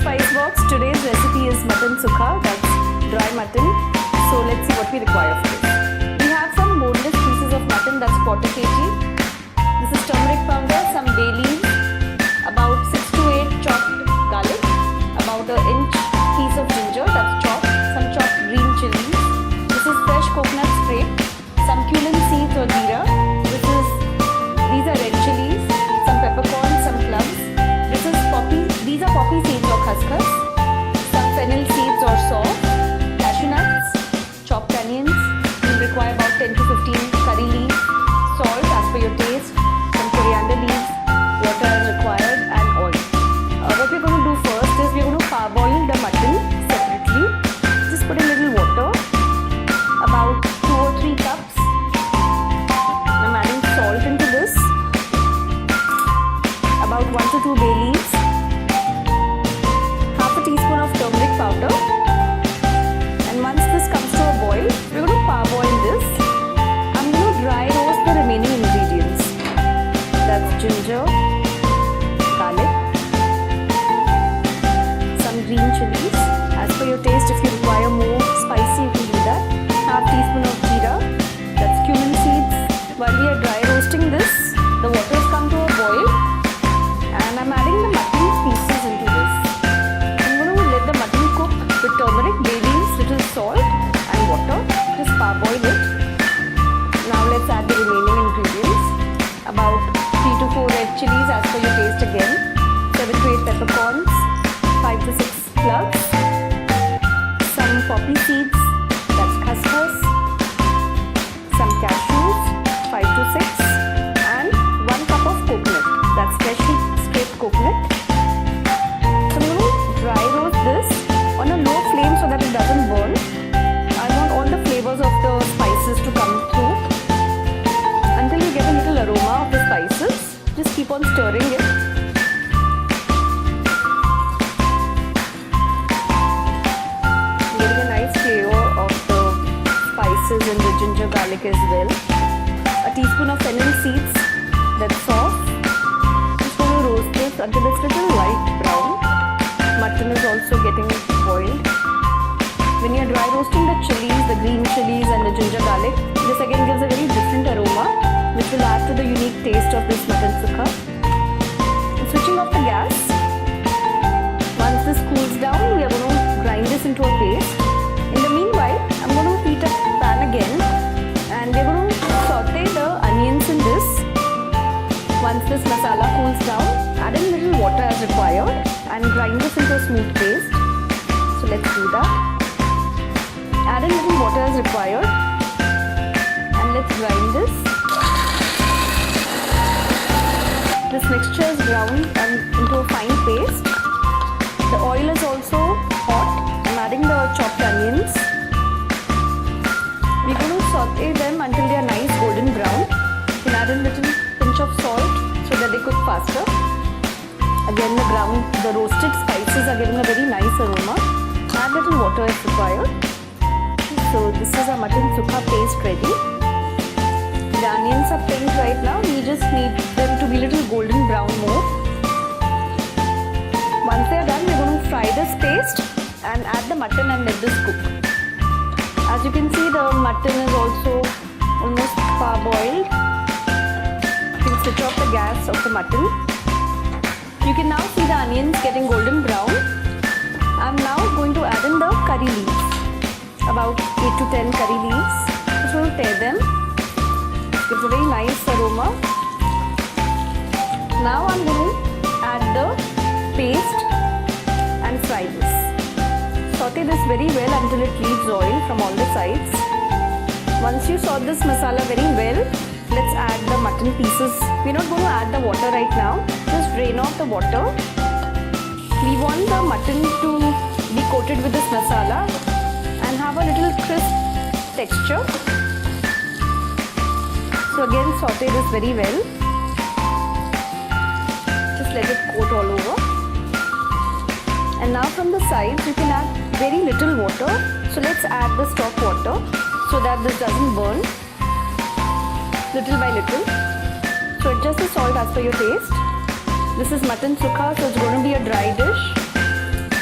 spice box. Today's recipe is mutton sukka, that's dry mutton. So let's see what we require for this. We have some boneless pieces of mutton, that's quarter kg. This is turmeric powder, some bay leaves, about 6 to 8 chopped garlic, about an inch piece of ginger, that's chopped, some chopped green chilies. This is fresh coconut scrape, some cumin seeds or jeera. These are red chilies, some peppercorns, some cloves. These are poppy seeds or khaskhas, some fennel seeds or saw, cashew nuts, chopped onions. You'll require about 10 to 15 curry leaves, salt as per your taste, some coriander leaves, water as required, and oil. What we're going to do first is we're going to parboil the mutton separately. Just put a little water, about 2 or 3 cups. I'm adding salt into this, about 1 to 2 bay leaves, half a teaspoon of turmeric powder, and once this comes to a boil, we're going to parboil this. I'm going to dry roast the remaining ingredients. That's ginger, garlic, some green chilies. As per your taste, if you require more spicy, you can do that. Half teaspoon of jeera, that's cumin seeds. While we are dry roasting this, the water has come to a boil, and I'm adding the mutton pieces into this. I'm going to let the mutton cook with turmeric, bay leaves, little salt and water. Just parboil it. Now let's add the remaining ingredients. About 3 to 4 red chilies as per your taste again, 7 to 8 peppercorns, 5 to 6 cloves, some poppy seeds, that's khaskhas, some cashews, 5 to 6, and 1 cup of coconut, that's freshly scraped coconut. So I'm going to dry roast this on a low flame so that it doesn't burn. I want all the flavors of the spices to come through until you get a little aroma of the spices. Just keep on stirring it. Getting a nice flavor of the spices and the ginger garlic as well. A teaspoon of fennel seeds, that's soft. Just going to roast this until it's little light brown. Mutton is also getting boiled. When you're dry roasting the chilies, the green chilies and the ginger garlic, this again gives a very different aroma which will add to the unique taste of this mutton sukka. I'm switching off the gas. Once this cools down, we are going to grind this into a paste. In the meanwhile, I'm going to heat up the pan again, and we're going to saute the onions in this. Once this masala cools down, add in little water as required and grind this into a smooth paste. So let's do that. Add in little water as required and let's grind this. This mixture is ground into a fine paste. The oil is also hot. I'm adding the chopped onions. We're going to saute them until they are nice golden brown. You can add a little pinch of salt so that they cook faster. Again, the roasted spices are giving a very nice aroma. Add little water if required. So this is our mutton sukka paste ready. The onions are pink right now. We just need them to be a little golden brown more. Once they are done, we're going to fry this paste and add the mutton and let this cook. As you can see, the mutton is also almost parboiled. You can switch off the gas of the mutton. You can now see the onions getting golden brown. I'm now going to add in the curry leaves. About 8 to 10 curry leaves. Just going to tear them. It gives a very nice aroma. Now I'm going to add the paste and fry this. Saute this very well until it leaves oil from all the sides. Once you saute this masala very well, let's add the mutton pieces. We're not going to add the water right now. Just drain off the water. We want the mutton to be coated with this masala and have a little crisp texture. So again, saute this very well. Just let it coat all over. And now from the sides, you can add very little water. So let's add the stock water so that this doesn't burn. Little by little. So adjust the salt as per your taste. This is mutton sukka, so it's going to be a dry dish.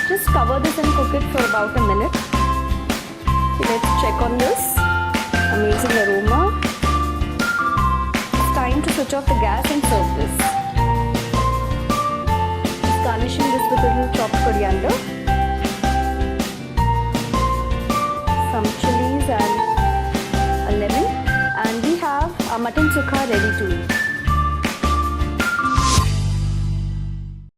Just cover this and cook it for about a minute. Let's check on this. Amazing aroma. It's time to switch off the gas and serve this. Just garnishing this with a little chopped coriander, some chilies and a lemon, and we have our mutton sukka ready to eat.